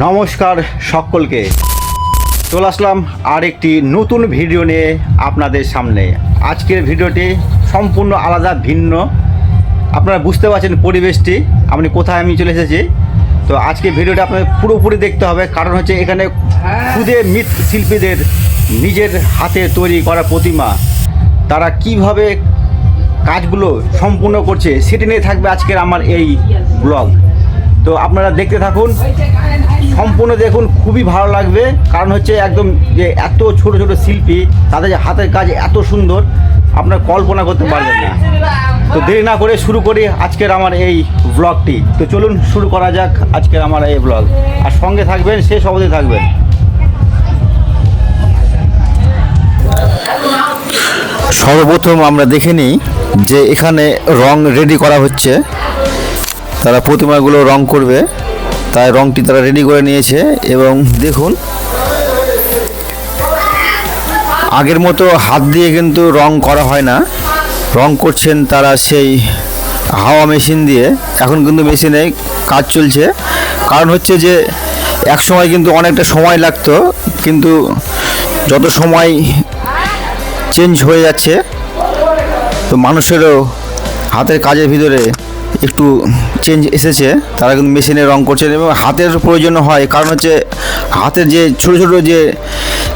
নমস্কার সকলকে, চলে আসলাম আর একটি নতুন ভিডিও নিয়ে আপনাদের সামনে। আজকের ভিডিওটি সম্পূর্ণ আলাদা, ভিন্ন। আপনারা বুঝতে পারছেন পরিবেশটি, আমি কোথায় চলে এসেছি। তো আজকে ভিডিওটা আপনাদের পুরোপুরি দেখতে হবে, কারণ হচ্ছে এখানে খুদে মৃৎশিল্পীদের নিজের হাতে তৈরি করা প্রতিমা, তারা কিভাবে কাজগুলো সম্পূর্ণ করছে সেটি নিয়ে থাকবে আজকের আমার এই ব্লগ। তো আপনারা দেখতে থাকুন, সম্পূর্ণ দেখুন, খুবই ভালো লাগবে। কারণ হচ্ছে একদম যে এত ছোট ছোট শিল্পী, তাদের যে হাতের কাজ এত সুন্দর, আপনারা কল্পনা করতে পারবেন না। তো দেরি না করে শুরু করি আজকের আমার এই ব্লগটি। তো চলুন শুরু করা যাক আজকের আমার এই ব্লগ, আর সঙ্গে থাকবেন, শেষ অবধি থাকবেন। সর্বপ্রথম আমরা দেখে নিই যে এখানে রং রেডি করা হচ্ছে। তারা প্রতিমাগুলো রং করবে, তাই রংটি তারা রেডি করে নিয়েছে। এবং দেখুন, আগের মতো হাত দিয়ে কিন্তু রং করা হয় না, রং করছেন তারা সেই হাওয়া মেশিন দিয়ে। এখন কিন্তু মেশিনে কাজ চলছে, কারণ হচ্ছে যে এক সময় কিন্তু অনেকটা সময় লাগতো, কিন্তু যত সময় চেঞ্জ হয়ে যাচ্ছে, তো মানুষেরও হাতের কাজের ভিতরে একটু চেঞ্জ এসেছে। তারা কিন্তু মেশিনে রং করছেন এবং হাতের প্রয়োজন হয়, কারণ হচ্ছে হাতের যে ছোটো ছোটো যে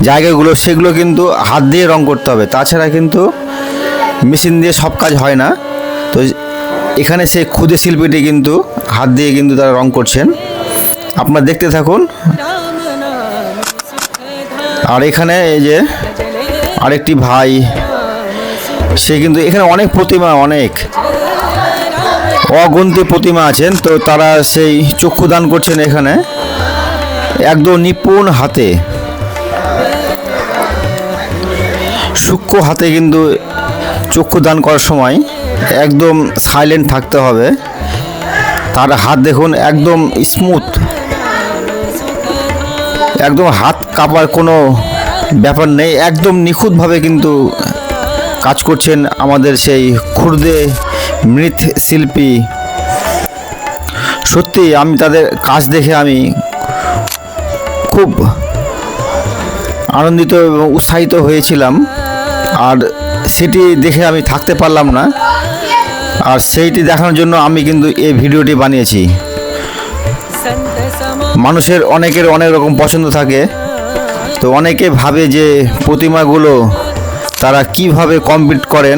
জায়গাগুলো, সেগুলো কিন্তু হাত দিয়ে রং করতে হবে, তাছাড়া কিন্তু মেশিন দিয়ে সব কাজ হয় না। তো এখানে সেই ক্ষুদে শিল্পীটি কিন্তু হাত দিয়ে কিন্তু তারা রং করছেন, আপনারা দেখতে থাকুন। আর এখানে এই যে আরেকটি ভাই, সে কিন্তু এখানে অনেক প্রতিমা, অনেক অগন্তি প্রতিমা আছেন, তো তারা সেই চক্ষুদান করছেন এখানে একদম নিপুণ হাতে, সূক্ষ্ম হাতে। কিন্তু চক্ষুদান করার সময় একদম সাইলেন্ট থাকতে হবে। তার হাত দেখুন একদম স্মুথ, একদম হাত কাঁপার কোনো ব্যাপার নেই, একদম নিখুঁতভাবে কিন্তু কাজ করছেন আমাদের সেই ক্ষুদে মৃৎশিল্পী। সত্যি আমি তাদের কাজ দেখে আমি খুব আনন্দিত এবং উৎসাহিত হয়েছিলাম, আর সেটি দেখে আমি থাকতে পারলাম না। আর সেইটি দেখানোর জন্য আমি কিন্তু এই ভিডিওটি বানিয়েছি। মানুষের অনেকের অনেক রকম পছন্দ থাকে, তো অনেকে ভাবে যে প্রতিমাগুলো তারা কিভাবে কমপ্লিট করেন,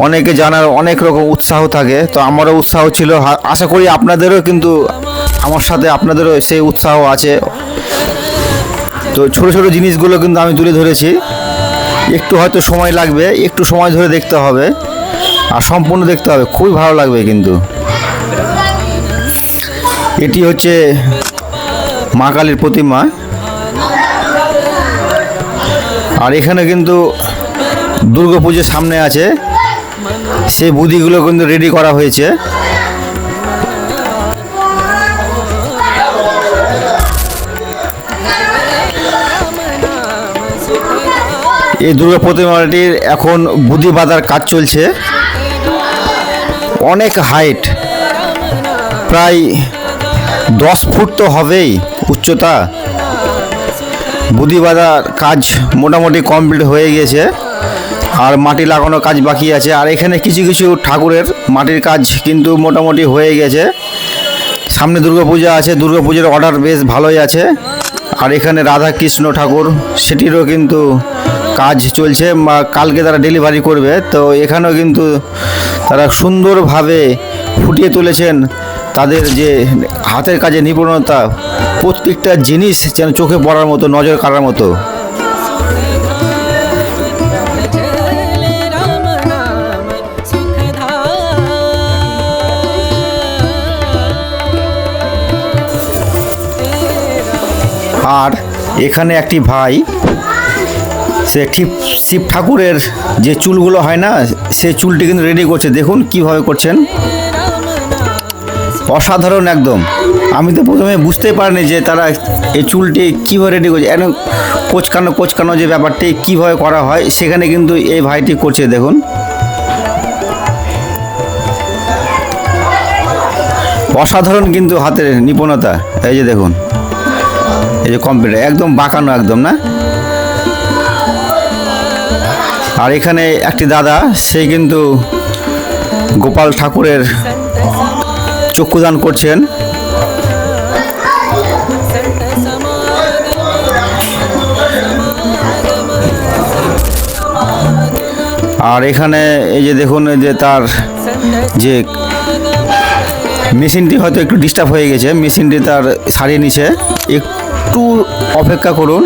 অনেকে জানার অনেক রকম উৎসাহ থাকে। তো আমারও উৎসাহ ছিল, আশা করি আপনাদেরও কিন্তু আমার সাথে আপনাদেরও সেই উৎসাহ আছে। তো ছোটো ছোটো জিনিসগুলো কিন্তু আমি তুলে ধরেছি, একটু হয়তো সময় লাগবে, একটু সময় ধরে দেখতে হবে আর সম্পূর্ণ দেখতে হবে, খুবই ভালো লাগবে কিন্তু। এটি হচ্ছে মা কালীর প্রতিমা, আর এখানে কিন্তু দুর্গা পুজোর সামনে আছে, সেই বুদ্ধিগুলো কিন্তু রেডি করা হয়েছে। এই দুর্গা প্রতিমাটির এখন বুদ্ধি বাঁধার কাজ চলছে। অনেক হাইট, প্রায় 10 ফুট তো হবেই উচ্চতা। বুদ্ধি বাঁধার কাজ মোটামুটি কমপ্লিট হয়ে গেছে, আর মাটি লাগানোর কাজ বাকি আছে। আর এখানে কিছু কিছু ঠাকুরের মাটির কাজ কিন্তু মোটামুটি হয়ে গেছে। সামনে দুর্গাপূজা আছে, দুর্গাপূজার অর্ডার বেশ ভালোই আছে। আর এখানে রাধা কৃষ্ণ ঠাকুর, সেটিরও কিন্তু কাজ চলছে, কালকে তারা ডেলিভারি করবে। তো এখানেও কিন্তু তারা সুন্দরভাবে ফুটিয়ে তুলেছেন তাদের যে হাতের কাজে নিপুণতা, প্রত্যেকটা জিনিস যেন চোখে পড়ার মতো, নজর কাড়ার মতো। আর এখানে একটি ভাই, সে ঠিক শিব ঠাকুরের যে চুলগুলো হয় না, সেই চুলটি কিন্তু রেডি করছে। দেখুন কিভাবে করছেন, অসাধারণ একদম। আমি তো প্রথমে বুঝতেই পারিনি যে তারা এই চুলটি কীভাবে রেডি করছে, একদম কোচকানো কোচকানো যে ব্যাপারটি কীভাবে করা হয়, সেখানে কিন্তু এই ভাইটি করছে। দেখুন অসাধারণ কিন্তু হাতের নিপুণতা। এই যে দেখুন, এই যে কম্পিউটার একদম বাঁকানো একদম না। আর এখানে একটি দাদা, সে কিন্তু গোপাল ঠাকুরের চক্ষুদান করছেন। আর এখানে এই যে দেখুন, যে তার যে মেশিনটি হয়তো একটু ডিস্টার্ব হয়ে গেছে, মেশিনটি তার সারিয়ে নিছে, একটু অপেক্ষা করুন।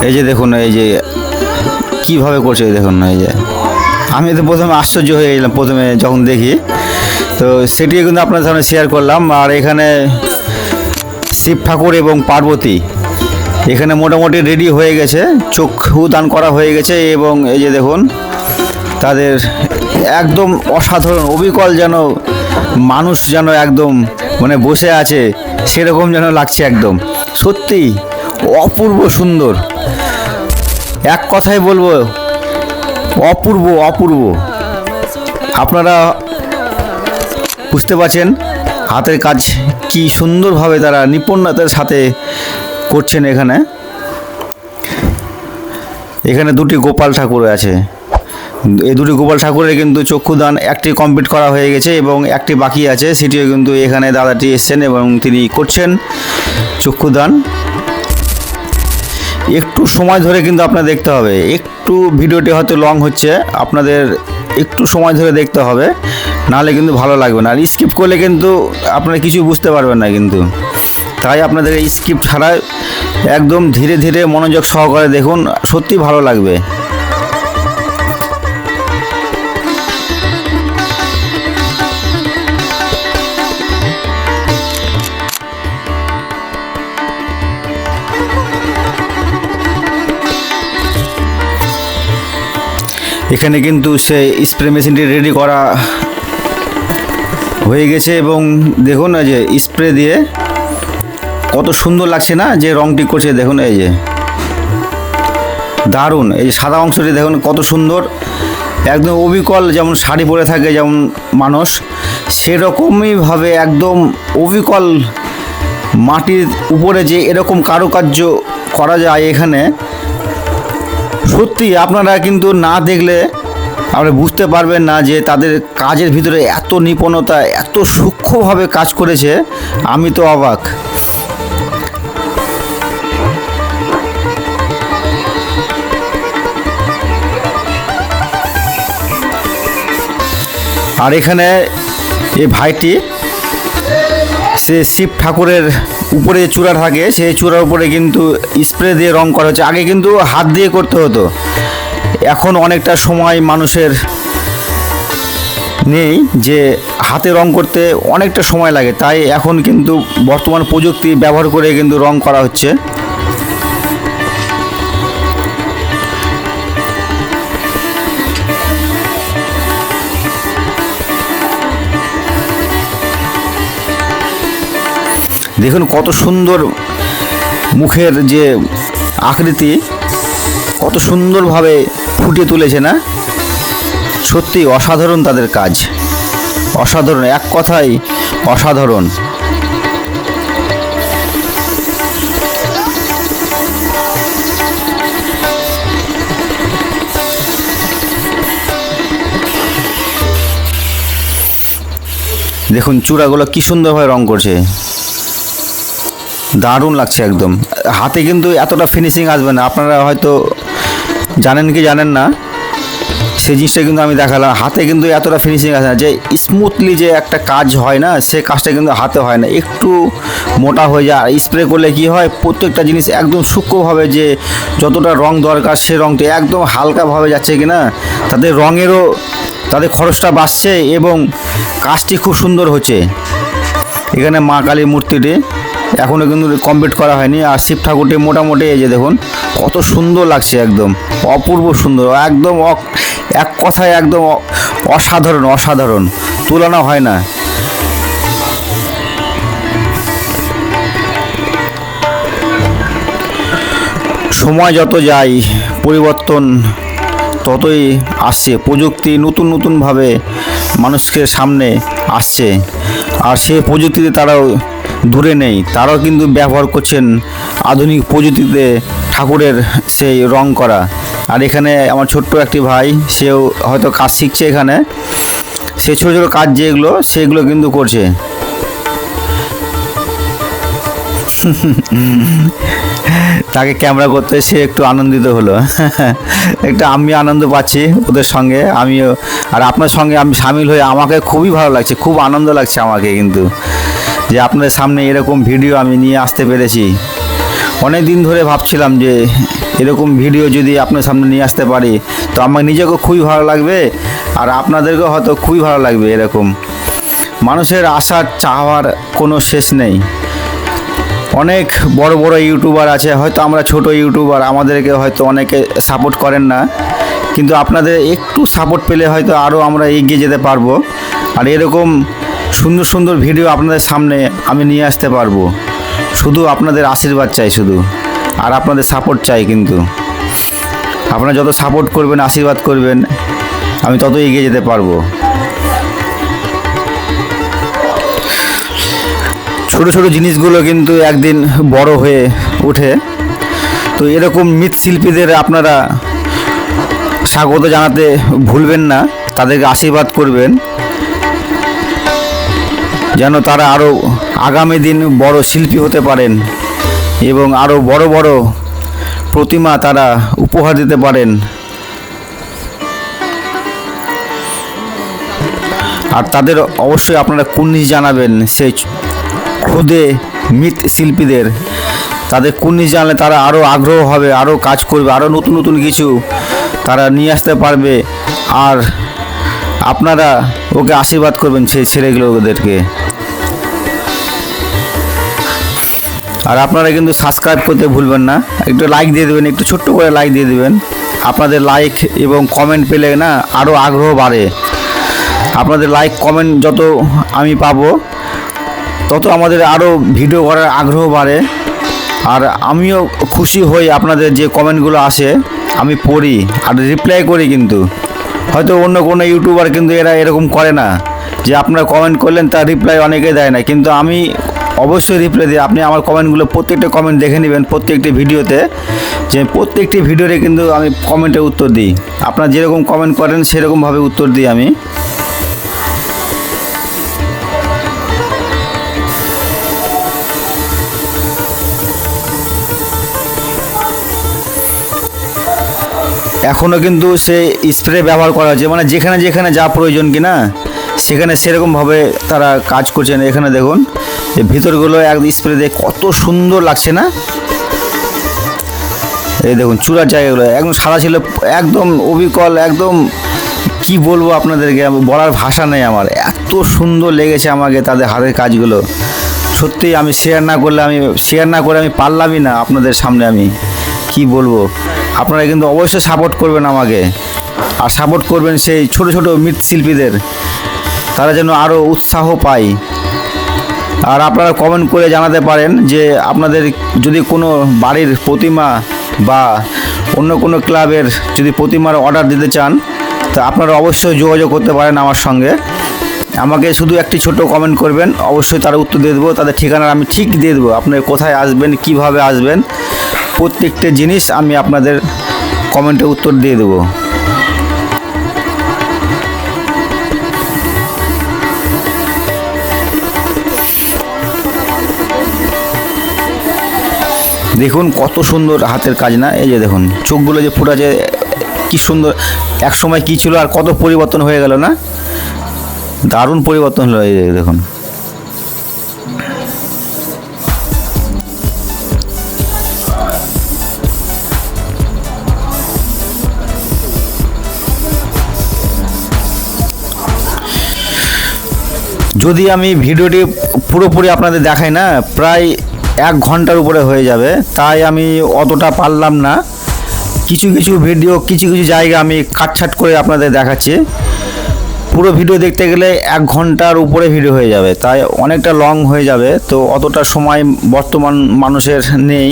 এই যে দেখুন, এই যে কিভাবে করছে দেখুন। এই যে আমি তো প্রথমে আশ্চর্য হয়ে গেলাম প্রথমে যখন দেখি, তো সেটি কিন্তু আপনার সামনে শেয়ার করলাম। আর এখানে শিব ঠাকুর এবং পার্বতী এখানে মোটামুটি রেডি হয়ে গেছে, চক্ষু দান করা হয়ে গেছে। এবং এই যে দেখুন, তাদের একদম অসাধারণ অবিকল, যেন মানুষ যেন একদম মানে বসে আছে সেরকম যেন লাগছে, একদম সত্যি অপূর্ব সুন্দর। এক কথায় বলবো, অপূর্ব অপূর্ব। আপনারা বুঝতে পারছেন হাতের কাজ কি সুন্দরভাবে তারা নিপুণতার সাথে করছেন। এখানে দুটি গোপাল ঠাকুর আছে। এই দুটি গোপাল ঠাকুরের কিন্তু চক্ষুদান একটি কমপ্লিট করা হয়ে গেছে এবং একটি বাকি আছে, সেটিও কিন্তু এখানে দাদাটি এসছেন এবং তিনি করছেন চক্ষুদান। একটু সময় ধরে কিন্তু আপনার দেখতে হবে, একটু ভিডিওটি হয়তো লং হচ্ছে, আপনাদের একটু সময় ধরে দেখতে হবে, নাহলে কিন্তু ভালো লাগবে না। আর স্কিপ করলে কিন্তু আপনারা কিছু বুঝতে পারবেন না কিন্তু, তাই আপনাদের স্কিপ ছাড়া একদম ধীরে ধীরে মনোযোগ সহকারে দেখুন, সত্যি ভালো লাগবে। এখানে কিন্তু সে স্প্রে মেশিনটি রেডি করা হয়ে গেছে এবং দেখুন এই যে স্প্রে দিয়ে কত সুন্দর লাগছে না, যে রংটি করছে দেখুন, এই যে দারুণ। এই যে সাদা অংশটি দেখুন কত সুন্দর, একদম অবিকল, যেমন শাড়ি পরে থাকে যেমন মানুষ, সেরকমইভাবে একদম অবিকল মাটির উপরে যে এরকম কারুকার্য করা যায় এখানে, সত্যি আপনারা কিন্তু না দেখলে আপনি বুঝতে পারবেন না যে তাদের কাজের ভিতরে এত নিপুণতা, এত সূক্ষ্মভাবে কাজ করেছে, আমি তো অবাক। আর এখানে এই ভাইটি, সে শিব ঠাকুরের উপরে যে চূড়া থাকে, সেই চূড়ার উপরে কিন্তু স্প্রে দিয়ে রং করা হচ্ছে। আগে কিন্তু হাত দিয়ে করতে হতো, এখন অনেকটা সময় মানুষের নেই যে হাতে রং করতে অনেকটা সময় লাগে, তাই এখন কিন্তু বর্তমান প্রযুক্তি ব্যবহার করে কিন্তু রং করা হচ্ছে। দেখুন কত সুন্দর মুখের যে আকৃতি, কত সুন্দরভাবে ফুটিয়ে তুলেছে না, সত্যি অসাধারণ তাদের কাজ, অসাধারণ, এক কথায় অসাধারণ। দেখুন চূড়াগুলো কি সুন্দরভাবে রং করছে, দারুণ লাগছে একদম। হাতে কিন্তু এতটা ফিনিশিং আসবে না, আপনারা হয়তো জানেন কি জানেন না, সেই জিনিসটা কিন্তু আমি দেখালাম। হাতে কিন্তু এতটা ফিনিশিং আসে না, যে স্মুথলি যে একটা কাজ হয় না, সে কাজটা কিন্তু হাতে হয় না, একটু মোটা হয়ে যায়। আর স্প্রে করলে কি হয়, প্রত্যেকটা জিনিস একদম সূক্ষ্মভাবে, যে যতটা রং দরকার সে রংটি একদম হালকাভাবে যাচ্ছে কি না, তাদের রঙেরও তাদের খরচটা বাঁচছে এবং কাজটি খুব সুন্দর হচ্ছে। এখানে মা কালীর মূর্তিটি এখনও কিন্তু কমপ্লিট করা হয়নি। আর শিব ঠাকুরটি মোটামুটি এই যে দেখুন কত সুন্দর লাগছে, একদম অপূর্ব সুন্দর, একদম এক কথায় একদম অসাধারণ, অসাধারণ, তুলনা হয় না। সময় যত যায় পরিবর্তন ততই আসছে, প্রযুক্তি নতুন নতুনভাবে মানুষকে সামনে আসছে, আর সেই প্রযুক্তিতে তারাও দূরে নেই, তারাও কিন্তু ব্যবহার করছেন আধুনিক প্রযুক্তিতে ঠাকুরের সেই রং করা। আর এখানে আমার ছোট্ট একটি ভাই, সেও হয়তো কাজ শিখছে এখানে, সে ছোটো ছোটো কাজ যেগুলো সেগুলো কিন্তু করছে। তাকে ক্যামেরা করতে সে একটু আনন্দিত হলো। একটু আমি আনন্দ পাচ্ছি ওদের সঙ্গে, আমিও আর আপনার সঙ্গে আমি সামিল হয়ে আমাকে খুবই ভালো লাগছে, খুব আনন্দ লাগছে আমাকে কিন্তু, যে আপনাদের সামনে এরকম ভিডিও আমি নিয়ে আসতে পেরেছি। অনেক দিন ধরে ভাবছিলাম যে এরকম ভিডিও যদি আপনার সামনে নিয়ে আসতে পারি তো আমার নিজেকেও খুবই ভালো লাগবে, আর আপনাদেরকেও হয়তো খুবই ভালো লাগবে। এরকম মানুষের আশার চাওয়ার কোনো শেষ নেই। অনেক বড় বড় ইউটিউবার আছে, হয়তো আমরা ছোট ইউটিউবার, আমাদেরকে হয়তো অনেকে সাপোর্ট করেন না, কিন্তু আপনাদের একটু সাপোর্ট পেলে হয়তো আরও আমরা এগিয়ে যেতে পারবো, আর এরকম সুন্দর সুন্দর ভিডিও আপনাদের সামনে আমি নিয়ে আসতে পারবো। শুধু আপনাদের আশীর্বাদ চাই শুধু, আর আপনাদের সাপোর্ট চাই। কিন্তু আপনারা যত সাপোর্ট করবেন, আশীর্বাদ করবেন, আমি তত এগিয়ে যেতে পারবো। ছোট ছোট জিনিসগুলো কিন্তু একদিন বড় হয়ে ওঠে। তো এরকম মৃৎশিল্পীদের আপনারা স্বাগত জানাতে ভুলবেন না, তাদেরকে আশীর্বাদ করবেন যেন তারা আরও আগামী দিন বড় শিল্পী হতে পারেন এবং আরও বড় বড় প্রতিমা তারা উপহার দিতে পারেন। আর তাদের অবশ্যই আপনারা কুর্নিশ জানাবেন, সেই খুদে মৃৎশিল্পীদের, তাদের কুর্নিশ জানলে তারা আরও আগ্রহ হবে, আরও কাজ করবে, আরও নতুন নতুন কিছু তারা নিয়ে আসতে পারবে। আর আপনারা ওকে আশীর্বাদ করবেন সেই ছেলেগুলোদেরকে। আর আপনারা কিন্তু সাবস্ক্রাইব করতে ভুলবেন না, একটু লাইক দিয়ে দেবেন, একটু ছোট্ট করে লাইক দিয়ে দেবেন। আপনাদের লাইক এবং কমেন্ট পেলে না আরও আগ্রহ বাড়ে। আপনাদের লাইক কমেন্ট যত আমি পাবো তত আমাদের আরও ভিডিও করার আগ্রহ বাড়ে। আর আমিও খুশি হই, আপনাদের যে কমেন্টগুলো আসে আমি পড়ি আর রিপ্লাই করি। কিন্তু হয়তো অন্য কোনো ইউটিউবার কিন্তু এরা এরকম করে না, যে আপনারা কমেন্ট করলেন তার রিপ্লাই অনেকে দেয় না, কিন্তু আমি অবশ্যই রিপ্লাই দিই। আপনি আমার কমেন্টগুলো প্রত্যেকটা কমেন্ট দেখে নেবেন প্রত্যেকটি ভিডিওতে, যে প্রত্যেকটি ভিডিওতে কিন্তু আমি কমেন্টের উত্তর দিই। আপনারা যেরকম কমেন্ট করেন সেরকমভাবে উত্তর দিই আমি। এখনও কিন্তু সে স্প্রে ব্যবহার করা হচ্ছে, মানে যেখানে যেখানে যা প্রয়োজন কিনা সেখানে সেরকমভাবে তারা কাজ করছেন। এখানে দেখুন এই ভিতরগুলো এক স্প্রে দিয়ে কত সুন্দর লাগছে না। এই দেখুন চূড়ার জায়গাগুলো একদম সাদা ছিল, একদম অবিকল, একদম কি বলবো আপনাদেরকে, বলার ভাষা নেই আমার, এত সুন্দর লেগেছে আমাকে তাদের হাতের কাজগুলো। সত্যি আমি শেয়ার না করে আমি পারলামই না আপনাদের সামনে, আমি কি বলবো। আপনারা কিন্তু অবশ্যই সাপোর্ট করবেন আমাকে, আর সাপোর্ট করবেন সেই ছোট ছোট মৃৎশিল্পীদের, তারা যেন আরও উৎসাহ পায়। আর আপনারা কমেন্ট করে জানাতে পারেন যে আপনাদের যদি কোনো বাড়ির প্রতিমা বা অন্য কোনো ক্লাবের যদি প্রতিমার অর্ডার দিতে চান, তো আপনারা অবশ্যই যোগাযোগ করতে পারেন আমার সঙ্গে। আমাকে শুধু একটি ছোট কমেন্ট করবেন, অবশ্যই তারা উত্তর দিয়ে দেবো। তাদের ঠিকানা আমি ঠিক দিয়ে দেবো, আপনারা কোথায় আসবেন, কিভাবে আসবেন, প্রত্যেকটা জিনিস আমি আপনাদের কমেন্টে উত্তর দিয়ে দেবো। দেখুন কত সুন্দর হাতের কাজ না, এই যে দেখুন চোখগুলো যে ফুটাছে, কি সুন্দর। এক সময় কি ছিল আর কত পরিবর্তন হয়ে গেল না, দারুণ পরিবর্তন হলো। এই দেখুন যদি আমি ভিডিওটি পুরোপুরি আপনাদের দেখাই না, প্রায় 1 ঘন্টার উপরে হয়ে যাবে, তাই আমি অতটা পারলাম না। কিছু কিছু ভিডিও কিছু কিছু জায়গা আমি কাটছাট করে আপনাদের দেখাচ্ছি। পুরো ভিডিও দেখতে গেলে 1 ঘন্টার উপরে ভিডিও হয়ে যাবে, তাই অনেকটা লং হয়ে যাবে। তো অতটা সময় বর্তমান মানুষের নেই,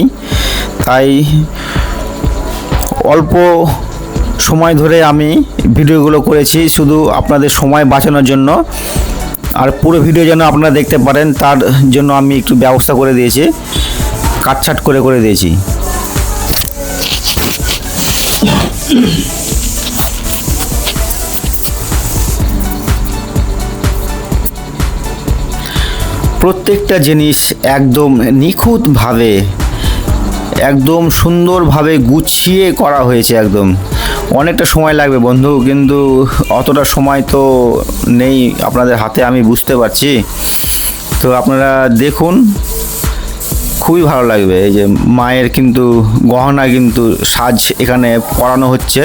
তাই অল্প সময় ধরে আমি ভিডিওগুলো করেছি শুধু আপনাদের সময় বাঁচানোর জন্য, আর পুরো ভিডিও যেন আপনারা দেখতে পারেন তার জন্য আমি একটু ব্যবস্থা করে দিয়েছি, কাটছাট করে দিয়েছি। প্রত্যেকটা জিনিস একদম নিখুঁতভাবে, একদম সুন্দরভাবে গুছিয়ে করা হয়েছে। একদম অনেকটা সময় লাগবে বন্ধু, কিন্তু অতটা সময় তো নেই আপনাদের হাতে, আমি বুঝতে পারছি। তো আপনারা দেখুন, খুবই ভালো লাগবে। এই যে মায়ের কিন্তু গহনা কিন্তু সাজ এখানে করানো হচ্ছে,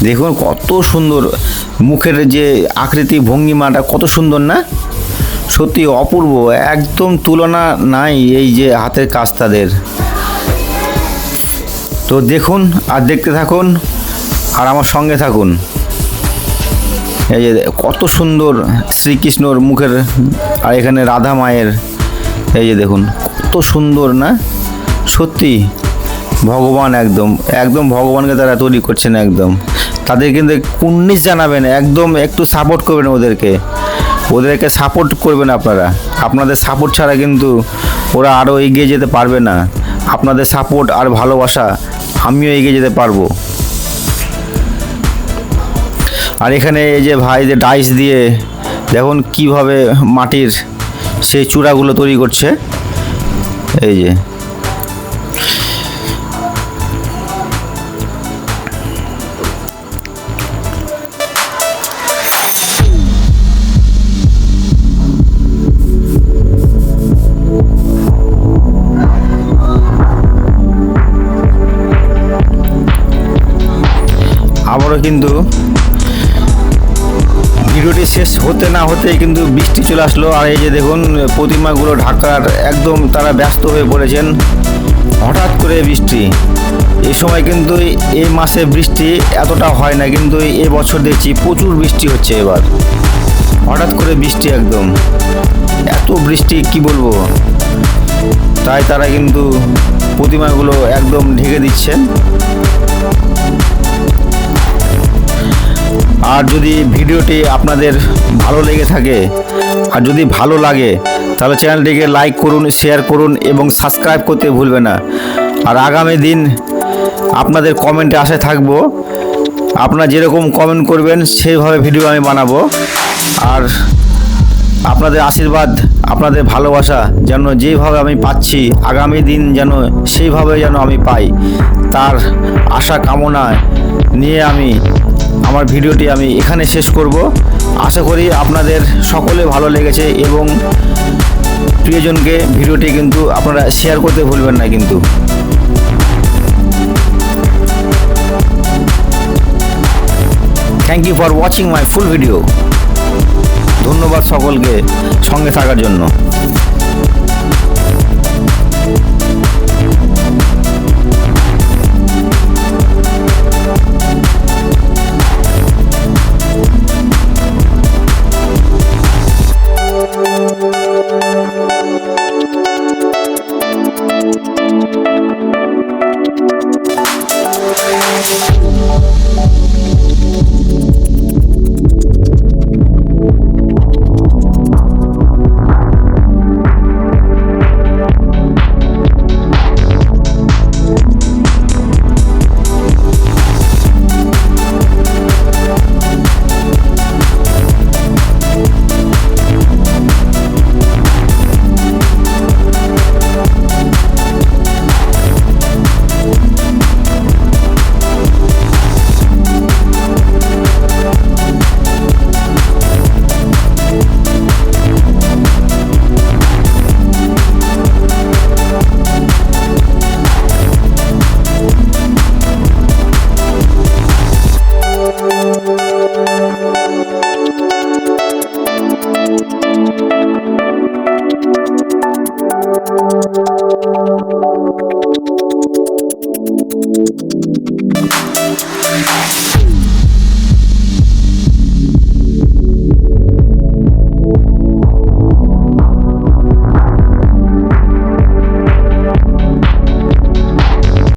দেখুন কত সুন্দর, মুখের যে আকৃতি ভঙ্গিমাটা কত সুন্দর না, সত্যি অপূর্ব, একদম তুলনা নাই এই যে হাতের কাজ তাদের। তো দেখুন আর দেখতে থাকুন আর আমার সঙ্গে থাকুন। এই যে কত সুন্দর শ্রীকৃষ্ণর মুখের, আর এখানে রাধা মায়ের, এই যে দেখুন কত সুন্দর না, সত্যি ভগবান, একদম একদম ভগবানকে তারা তৈরি করছেন। একদম তাদের কিন্তু কুর্নিশ জানাবেন, একদম একটু সাপোর্ট করবেন ওদেরকে সাপোর্ট করবেন আপনারা। আপনাদের সাপোর্ট ছাড়া কিন্তু ওরা আরও এগিয়ে যেতে পারবে না। আপনাদের সাপোর্ট আর ভালোবাসা আমিও এগিয়ে যেতে পারবো। আর এখানে এই যে ভাই যে ডাইস দিয়ে দেখুন কিভাবে মাটির সেই চূড়াগুলো তৈরি করছে, এই যে আবারও কিন্তু ভিডিওটি শেষ হতে না হতেই কিন্তু বৃষ্টি চলে আসলো। আর এই যে দেখুন প্রতিমাগুলো ঢাকার একদম তারা ব্যস্ত হয়ে পড়েছেন। হঠাৎ করে বৃষ্টি, এই সময় কিন্তু এই মাসে বৃষ্টি এতটা হয় না, কিন্তু এই বছর দেখছি প্রচুর বৃষ্টি হচ্ছে এবার। হঠাৎ করে বৃষ্টি, একদম এত বৃষ্টি কি বলবো। তাই তারা কিন্তু প্রতিমাগুলো একদম ঢেকে দিচ্ছেন। আর যদি ভিডিওটি আপনাদের ভালো লেগে থাকে, আর যদি ভালো লাগে তাহলে চ্যানেলটিকে লাইক করুন, শেয়ার করুন এবং সাবস্ক্রাইব করতে ভুলবেন না। আর আগামী দিন আপনাদের কমেন্টে আশায় থাকবো, আপনারা যেরকম কমেন্ট করবেন সেইভাবে ভিডিও আমি বানাবো। আর আপনাদের আশীর্বাদ, আপনাদের ভালোবাসা যেন যেভাবে আমি পাচ্ছি আগামী দিন যেন সেইভাবে যেন আমি পাই, তার আশা কামনা নিয়ে আমি আমার ভিডিওটি আমি এখানে শেষ করব। আশা করি আপনাদের সকলে ভালো লেগেছে এবং প্রিয়জনকে ভিডিওটি কিন্তু আপনারা শেয়ার করতে ভুলবেন না কিন্তু। Thank you for watching my full video. ধন্যবাদ সকলকে সঙ্গে থাকার জন্য।